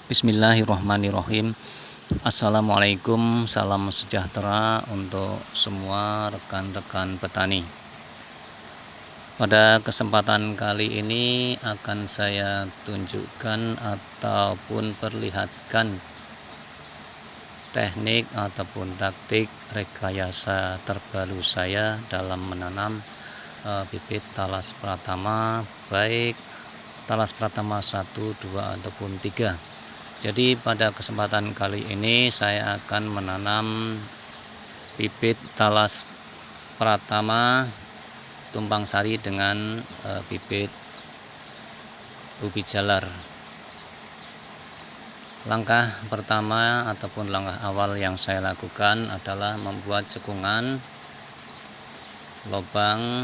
Bismillahirrahmanirrahim. Assalamualaikum, salam sejahtera untuk semua rekan-rekan petani. Pada kesempatan kali ini akan saya tunjukkan ataupun perlihatkan teknik ataupun taktik rekayasa terbaru saya dalam menanam bibit talas pratama, baik talas pratama 1, 2 ataupun 3. Jadi pada kesempatan kali ini saya akan menanam bibit talas pratama tumpang sari dengan bibit ubi jalar. Langkah pertama ataupun langkah awal yang saya lakukan adalah membuat cekungan lubang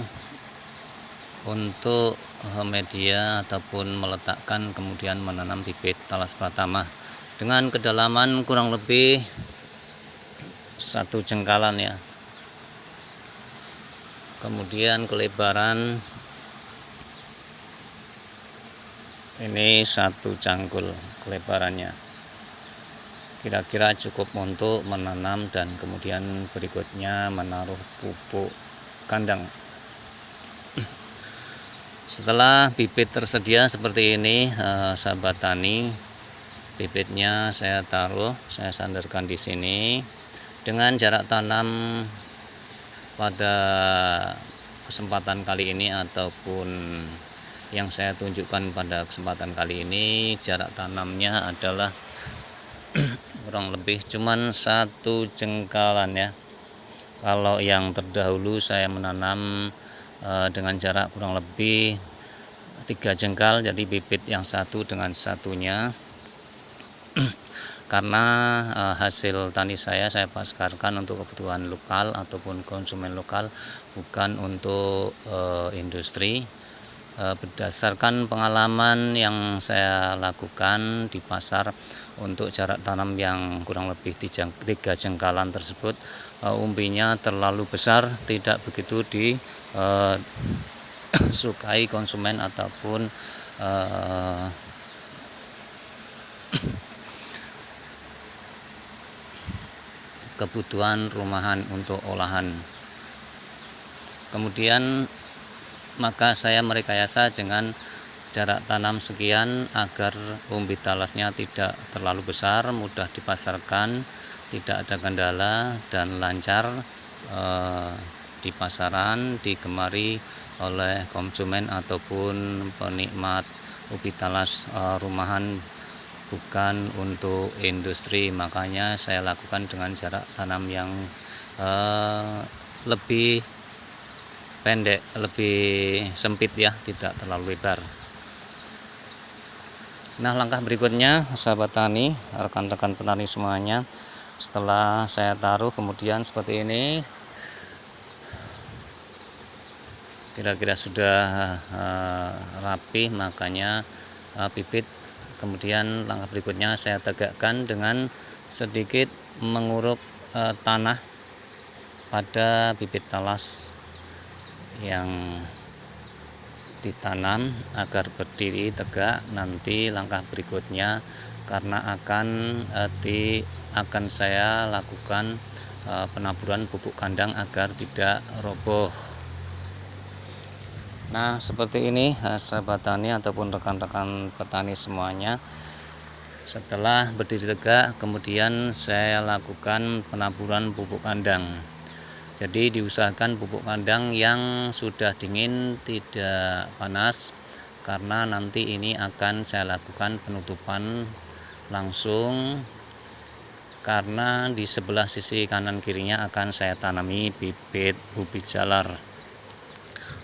untuk media ataupun meletakkan kemudian menanam bibit talas pratama dengan kedalaman kurang lebih 1 jengkalan ya. Kemudian kelebaran ini 1 cangkul kelebarannya, kira-kira cukup untuk menanam dan kemudian berikutnya menaruh pupuk kandang. Setelah bibit tersedia seperti ini, sahabat tani, bibitnya saya taruh, saya sandarkan di sini dengan jarak tanam pada kesempatan kali ini ataupun yang saya tunjukkan pada kesempatan kali ini, jarak tanamnya adalah kurang lebih cuman 1 jengkalan ya. Kalau yang terdahulu saya menanam dengan jarak kurang lebih 3 jengkal, jadi bibit yang satu dengan satunya. Karena hasil tani saya pasarkan untuk kebutuhan lokal ataupun konsumen lokal, bukan untuk industri. Berdasarkan pengalaman yang saya lakukan di pasar, untuk jarak tanam yang kurang lebih 3 jengkalan tersebut, umbinya terlalu besar, tidak begitu disukai konsumen ataupun kebutuhan rumahan untuk olahan. Kemudian maka saya merekayasa dengan jarak tanam sekian agar umbi talasnya tidak terlalu besar, mudah dipasarkan, tidak ada kendala dan lancar di pasaran, digemari oleh konsumen ataupun penikmat ubi talas rumahan, bukan untuk industri. Makanya saya lakukan dengan jarak tanam yang lebih pendek, lebih sempit ya, tidak terlalu lebar. Nah, langkah berikutnya sahabat tani, rekan-rekan petani semuanya, setelah saya taruh kemudian seperti ini, kira-kira sudah rapi, makanya bibit. Kemudian langkah berikutnya saya tegakkan dengan sedikit menguruk tanah pada bibit talas yang ditanam agar berdiri tegak. Nanti langkah berikutnya, karena akan saya lakukan penaburan pupuk kandang agar tidak roboh. Nah, seperti ini sahabat tani ataupun rekan-rekan petani semuanya. Setelah berdiri tegak, kemudian saya lakukan penaburan pupuk kandang. Jadi diusahakan pupuk kandang yang sudah dingin, tidak panas, karena nanti ini akan saya lakukan penutupan langsung, karena di sebelah sisi kanan kirinya akan saya tanami bibit ubi jalar.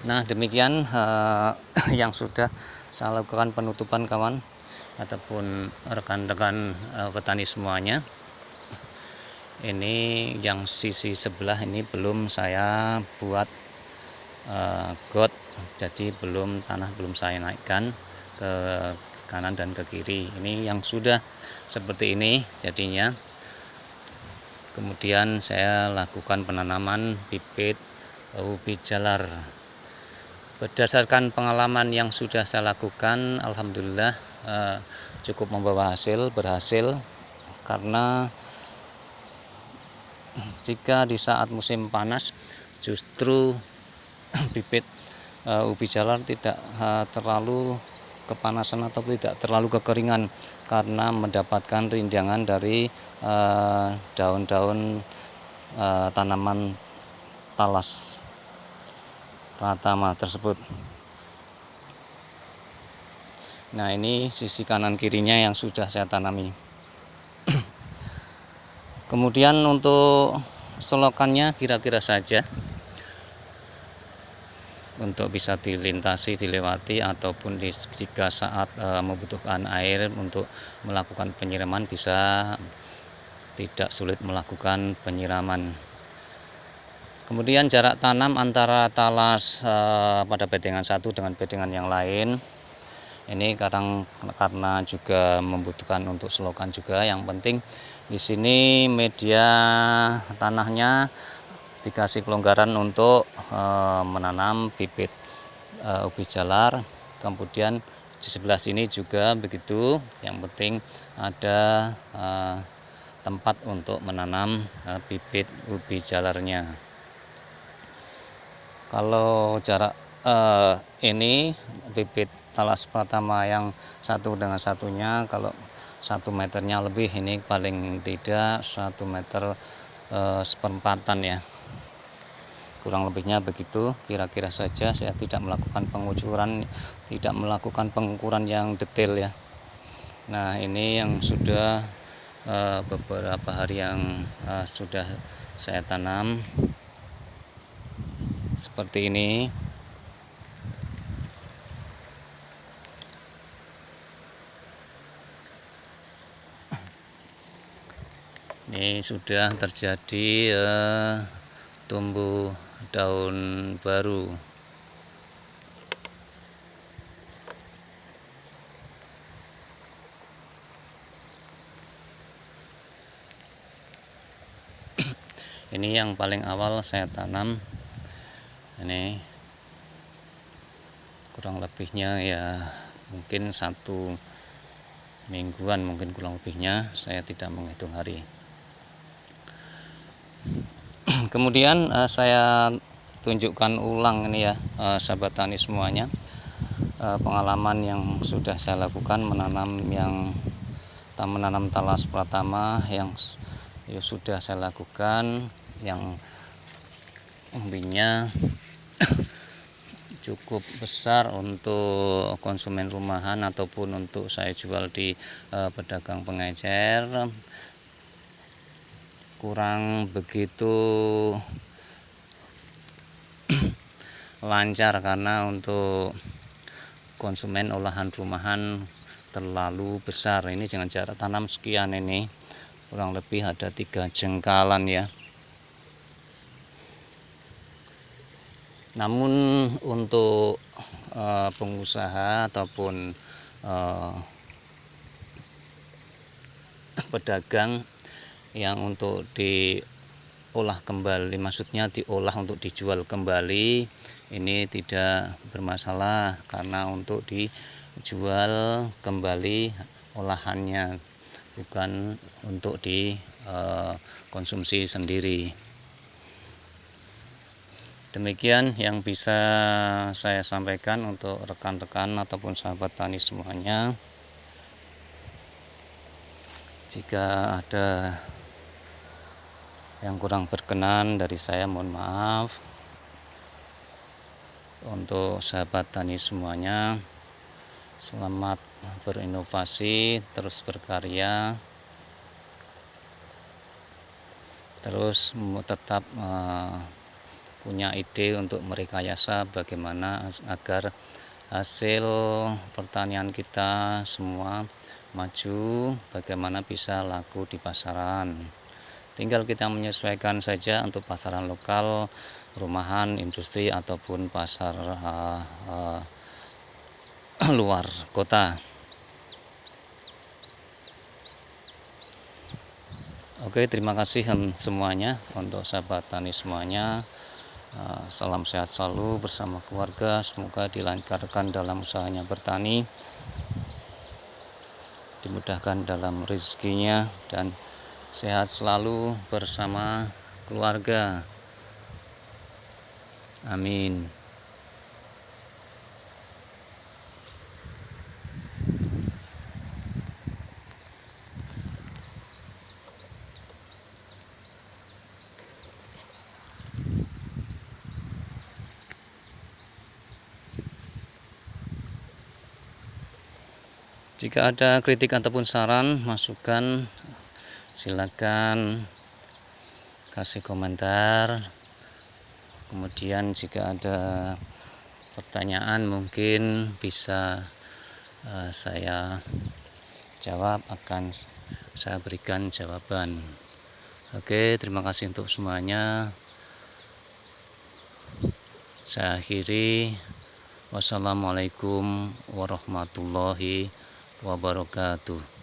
Nah, demikian yang sudah saya lakukan penutupan kawan ataupun rekan-rekan petani semuanya. Ini yang sisi sebelah ini belum saya buat got, jadi tanah belum saya naikkan ke kanan dan ke kiri. Ini yang sudah seperti ini jadinya. Kemudian saya lakukan penanaman bibit ubi jalar. Berdasarkan pengalaman yang sudah saya lakukan, alhamdulillah cukup membawa berhasil, karena jika di saat musim panas justru bibit ubi jalar tidak terlalu kepanasan atau tidak terlalu kekeringan, karena mendapatkan rindangan dari daun-daun tanaman talas pratama tersebut. Nah, ini sisi kanan kirinya yang sudah saya tanami. Kemudian untuk selokannya kira-kira saja untuk bisa dilintasi, dilewati, ataupun jika saat membutuhkan air untuk melakukan penyiraman bisa tidak sulit melakukan penyiraman. Kemudian jarak tanam antara talas pada bedengan satu dengan bedengan yang lain ini karena juga membutuhkan untuk selokan juga. Yang penting di sini media tanahnya dikasih kelonggaran untuk menanam bibit ubi jalar. Kemudian di sebelah sini juga begitu. Yang penting ada tempat untuk menanam bibit ubi jalarnya. Kalau jarak ini bibit talas pratama yang satu dengan satunya, kalau 1 meternya lebih, ini paling tidak 1 meter seperempatan ya, kurang lebihnya begitu kira-kira saja. Saya tidak melakukan pengukuran, tidak melakukan pengukuran yang detail ya. Nah, ini yang sudah beberapa hari yang sudah saya tanam seperti ini. Ini sudah terjadi tumbuh daun baru. Ini yang paling awal saya tanam. Ini kurang lebihnya ya mungkin 1 mingguan, mungkin kurang lebihnya, saya tidak menghitung hari. Kemudian saya tunjukkan ulang ini ya sahabat tani semuanya, pengalaman yang sudah saya lakukan menanam talas pratama yang sudah saya lakukan, yang umbinya cukup besar untuk konsumen rumahan ataupun untuk saya jual di pedagang pengecer. Kurang begitu lancar karena untuk konsumen olahan rumahan terlalu besar. Ini dengan jarak tanam sekian, ini kurang lebih ada 3 jengkalan ya. Namun untuk pengusaha ataupun pedagang yang untuk diolah kembali, maksudnya diolah untuk dijual kembali, ini tidak bermasalah karena untuk dijual kembali olahannya, bukan untuk dikonsumsi sendiri. Demikian yang bisa saya sampaikan untuk rekan-rekan ataupun sahabat tani semuanya. Jika ada yang kurang berkenan dari saya, mohon maaf. Untuk sahabat tani semuanya, selamat berinovasi, terus berkarya, terus tetap punya ide untuk merekayasa bagaimana agar hasil pertanian kita semua maju, bagaimana bisa laku di pasaran. Tinggal kita menyesuaikan saja untuk pasaran lokal, rumahan, industri, ataupun pasar luar kota. Oke, terima kasih semuanya untuk sahabat tani semuanya. Salam sehat selalu bersama keluarga, semoga dilancarkan dalam usahanya bertani. dimudahkan dalam rezekinya, dan sehat selalu bersama keluarga. Amin. Jika ada kritik ataupun saran, masukan, silakan kasih komentar. Kemudian jika ada pertanyaan mungkin bisa saya jawab, akan saya berikan jawaban. Oke, terima kasih untuk semuanya. Saya akhiri. Wassalamualaikum warahmatullahi wabarakatuh.